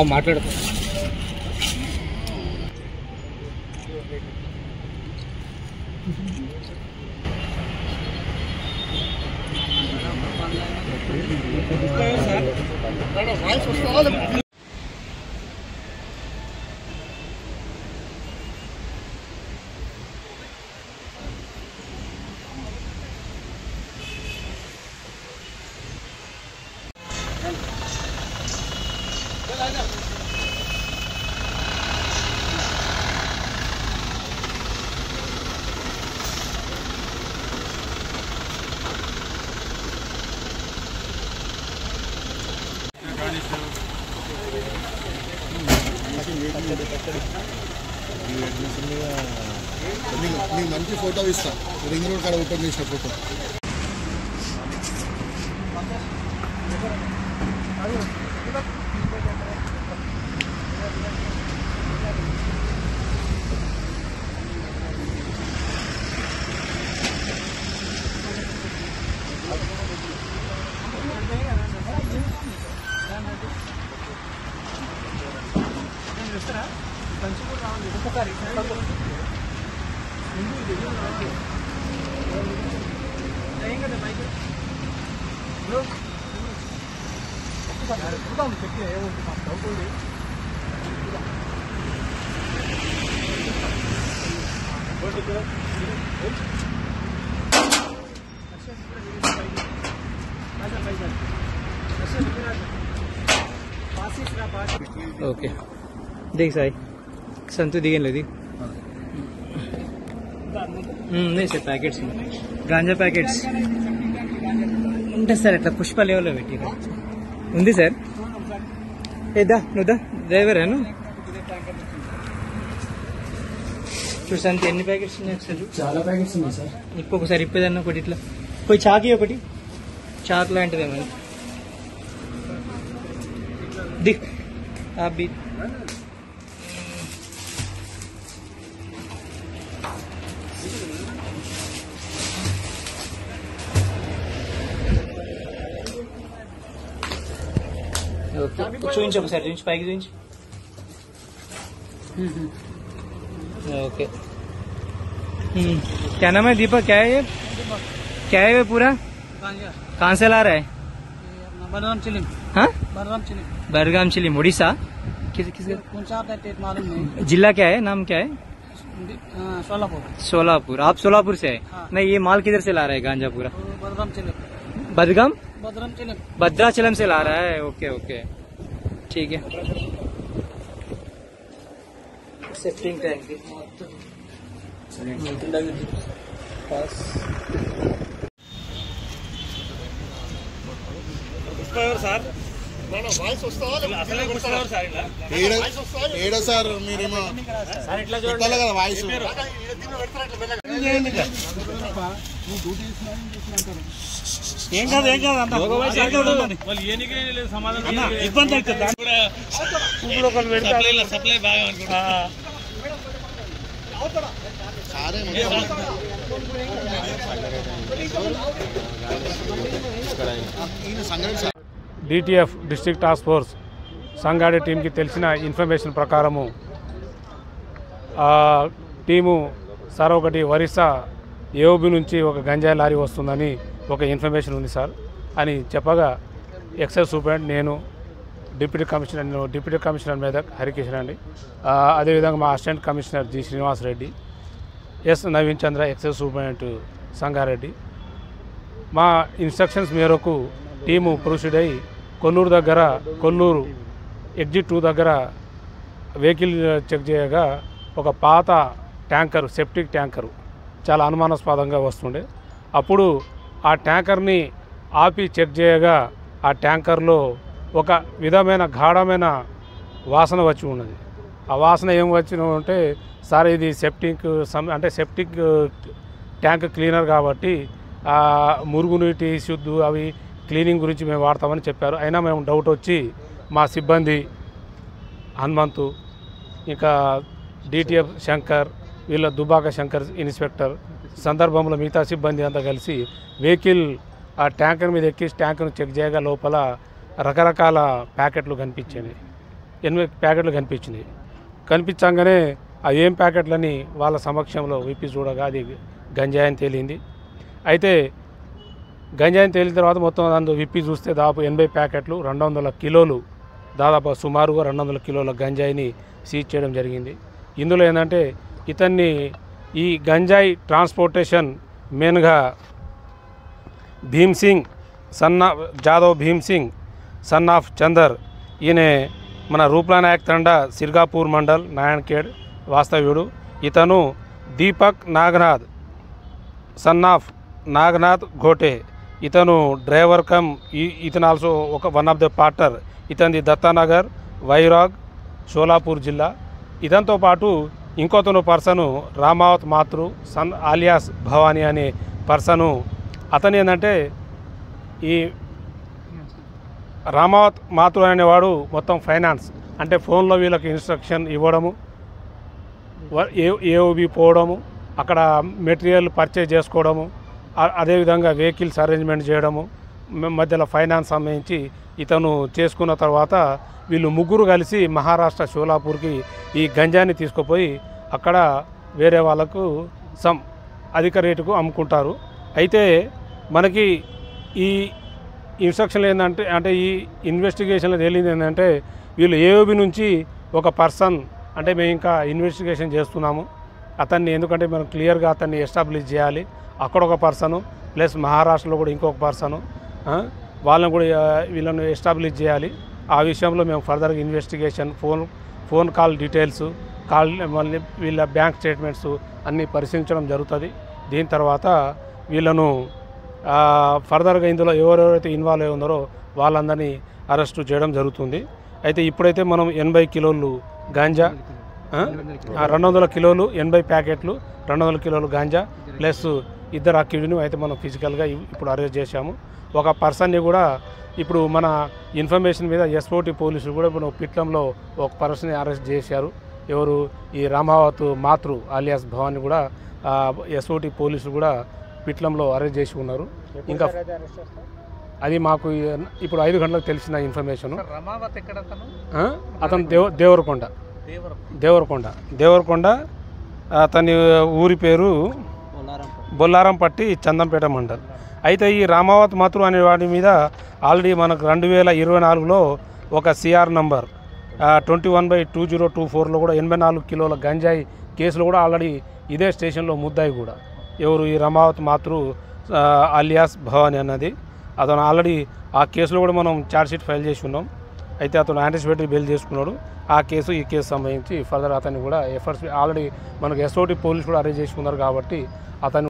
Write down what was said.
మాట్లాడు మంచి ఫోటో ఇస్తా రింగ్ రోడ్ కాడ ఓపెన్ చేసిన ఫోటో ఓకే देख साई संतु दिगन ले दी नहीं सर पैकेट्स गांजा पैकेट्स సార్ అట్లా పుష్ప లెవెల్లో పెట్టిరా ఉంది సార్ ఏదా నువ్వుదా డ్రైవరేను చూసాను ఎన్ని ప్యాకెట్స్ ఉన్నాయి సార్ చాలా ప్యాకెట్స్ ఉన్నాయి సార్ ఇంకొకసారి ఇప్పేదన్న ఒకటి ఇట్లా పోయి చాకి ఒకటి చాక్ లాంటిది ఏమైనా దిక్ అబ్బి చూపించు ఒకసారి చూపించు పైకి చూపించు ओके क्या नाम है दीपक क्या है ये क्या है ये पूरा कहाँ से ला रहा है बलराम चिलिम हाँ Balram Chilima Bagram Chilima Orissa किस कौन सा आपका स्टेट मालूम नहीं जिला क्या है नाम क्या है सोलापुर सोलापुर आप सोलापुर से है हाँ। नहीं ये माल किधर से ला रहा है गांजा पूरा बलराम चिलिम बदगाम बलराम चिलिम भद्राचलम से ला रहा है ओके ओके ठीक है सेफ्टिंग टैंक సార్ ఏడా సార్ మీరేమో పెట్టాలి కదా వాయిస్ ఏం కాదు ఏం కాదు అంత ఇబ్బంది అవుతుంది ఇప్పుడు ఒకరు పెడతారు సప్లై బాగా DTF district task force Sangareddy టీంకి తెలిసిన ఇన్ఫర్మేషన్ ప్రకారము టీము సార్ ఒకటి ఒరిస్సా ఏఓబి నుంచి ఒక గంజాయి లారీ వస్తుందని ఒక ఇన్ఫర్మేషన్ ఉంది సార్ అని చెప్పగా ఎక్సైజ్ సూపరింటెండెంట్ నేను డిప్యూటీ కమిషనర్ మేధక్ హరికిషన్ అండి అదేవిధంగా మా assistant commissioner G Srinivas Reddy S Naveen Chandra excise superintendent Sangareddy మా ఇన్స్ట్రక్షన్స్ మేరకు టీము ప్రొసీడ్ అయ్యి కొల్లూరు ఎగ్జిట్ 2 దగ్గర వెహికల్ చెక్ చేయగా ఒక పాత ట్యాంకర్ సెప్టిక్ ట్యాంకరు చాలా అనుమానాస్పదంగా వస్తుండే అప్పుడు ఆ ట్యాంకర్ని ఆపి చెక్ చేయగా ఆ ట్యాంకర్లో ఒక విధమైన గాఢమైన వాసన వచ్చి ఉన్నది ఆ వాసన ఏం వచ్చిన అంటే సార్ ఇది సెప్టిక్ ట్యాంక్ క్లీనర్ కాబట్టి మురుగునీటి శుద్ధి అవి క్లీనింగ్ గురించి మేము వాడతామని చెప్పారు అయినా మేము డౌట్ వచ్చి మా సిబ్బంది హనుమంతు ఇంకా డిటిఎఫ్ శంకర్, వీళ్ళ దుబాక శంకర్ ఇన్స్పెక్టర్ సందర్భంలో మిగతా సిబ్బంది అంతా కలిసి వెహికల్ ఆ ట్యాంకర్ మీద ఎక్కి ట్యాంకర్ను చెక్ చేయగా లోపల రకరకాల ప్యాకెట్లు కనిపించినాయి. 8 ప్యాకెట్లు కనిపించినాయి. కనిపించగానే ఆ ఏం ప్యాకెట్లని వాళ్ళ సమక్షంలో విప్పి చూడగా అది గంజాయి తేలింది. అయితే గంజాయి తేలిన తర్వాత మొత్తం అందులో విప్పి చూస్తే దాదాపు 80 ప్యాకెట్లు 200 కిలోలు, దాదాపు సుమారుగా 200 కిలోల గంజాయిని సీజ్ చేయడం జరిగింది. ఇందులో ఏంటంటే ఇతన్ని ఈ గంజాయి ట్రాన్స్పోర్టేషన్ మెయిన్గా భీమ్ సింగ్ జాదవ్ భీమ్ సింగ్ సన్ ఆఫ్ చందర్, ఈయన మన రూప్లా నాయక్ తండా సిర్గాపూర్ మండల్ నాయన్ఖేడ్ వాస్తవ్యుడు. ఇతను దీపక్ నాగనాథ్ సన్ ఆఫ్ నాగనాథ్ ఘోటే, ఇతను డ్రైవర్ కమ్. ఇతను also one of the partner. ఇతనిది దత్తానగర్, వైరాగ్, షోలాపూర్ జిల్లా. ఇదంతో పాటు ఇంకొతను పర్సను రామావత్ మాతృ సన్ ఆలియాస్ భవానీ అనే పర్సను. అతను ఏంటంటే ఈ రామావత్ మాతృ అనేవాడు మొత్తం ఫైనాన్స్ అంటే ఫోన్లో వీళ్ళకి ఇన్స్ట్రక్షన్ ఇవ్వడము, ఏఓబి పోవడము, అక్కడ మెటీరియల్ పర్చేజ్ చేసుకోవడము, అదేవిధంగా వెహికల్స్ అరేంజ్మెంట్ చేయడము, మధ్యలో ఫైనాన్స్ సంబంధించి ఇతను చేసుకున్న తర్వాత వీళ్ళు ముగ్గురు కలిసి మహారాష్ట్ర షోలాపూర్కి ఈ గంజాని తీసుకుపోయి అక్కడ వేరే వాళ్ళకు అధిక రేటుకు అమ్ముకుంటారు. అయితే మనకి ఈ ఇన్స్ట్రక్షన్లు ఏంటంటే ఈ ఇన్వెస్టిగేషన్లో తేలింది ఏంటంటే వీళ్ళు ఏఓబి నుంచి ఒక పర్సన్ అంటే మేము ఇంకా ఇన్వెస్టిగేషన్ చేస్తున్నాము అతన్ని, ఎందుకంటే మనం క్లియర్గా అతన్ని ఎస్టాబ్లిష్ చేయాలి. అక్కడ ఒక పర్సను ప్లస్ మహారాష్ట్రలో కూడా ఇంకొక పర్సను, వాళ్ళని కూడా వీళ్ళని ఎస్టాబ్లిష్ చేయాలి. ఆ విషయంలో మేము ఫర్దర్గా ఇన్వెస్టిగేషన్ ఫోన్ కాల్ డీటెయిల్స్, మళ్ళీ వీళ్ళ బ్యాంక్ స్టేట్మెంట్స్ అన్నీ పరిశీలించడం జరుగుతుంది. దీని తర్వాత వీళ్ళను ఫర్దర్గా ఇందులో ఎవరెవరైతే ఇన్వాల్వ్ అయి ఉన్నారో వాళ్ళందరినీ అరెస్టు చేయడం జరుగుతుంది. అయితే ఇప్పుడైతే మనం 80 కిలోలు గాంజా, 200 కిలోలు 80 ప్యాకెట్లు 200 కిలోలు గాంజా ప్లస్ 2 అక్యూజ్ని అయితే మనం ఫిజికల్గా ఇప్పుడు అరెస్ట్ చేశాము. ఒక పర్సన్ని కూడా ఇప్పుడు మన ఇన్ఫర్మేషన్ మీద ఎస్ఓటి పోలీసులు కూడా ఇప్పుడు పిట్లంలో ఒక పర్సన్ని అరెస్ట్ చేశారు. ఎవరు ఈ రామావత్ మాతృ ఆలియాస్ భవాని కూడా ఎస్ఓటి పోలీసులు కూడా పిట్లంలో అరెస్ట్ చేసి ఉన్నారు. ఇంకా అది మాకు ఇప్పుడు 5 గంటలకు తెలిసిన ఇన్ఫర్మేషను. అతను దేవరకొండ అతని ఊరి పేరు బొల్లారంపట్టి చందంపేట మండల్. అయితే ఈ రామావత్ మాతృ అనే వాడి మీద ఆల్రెడీ మనకు 2024లో ఒక సిఆర్ నంబర్ 21/2024లో కూడా 84 కిలోల గంజాయి కేసులు కూడా ఆల్రెడీ ఇదే స్టేషన్లో ముద్దాయి కూడా ఎవరు ఈ రామావత్ మాతృ ఆలియాస్ భవాని అన్నది. అతను ఆల్రెడీ ఆ కేసులో కూడా మనం ఛార్జ్షీట్ ఫైల్ చేసి ఉన్నాం. అయితే అతను యాంటిసిపేటరీ బెయిల్ చేసుకున్నాడు. ఆ కేసు ఈ కేసు సంబంధించి ఫర్దర్ అతన్ని కూడా ఎఫర్ట్స్ ఆల్రెడీ మనకు ఎస్ఓటి పోలీసు కూడా అరెస్ట్ చేసుకున్నారు కాబట్టి అతను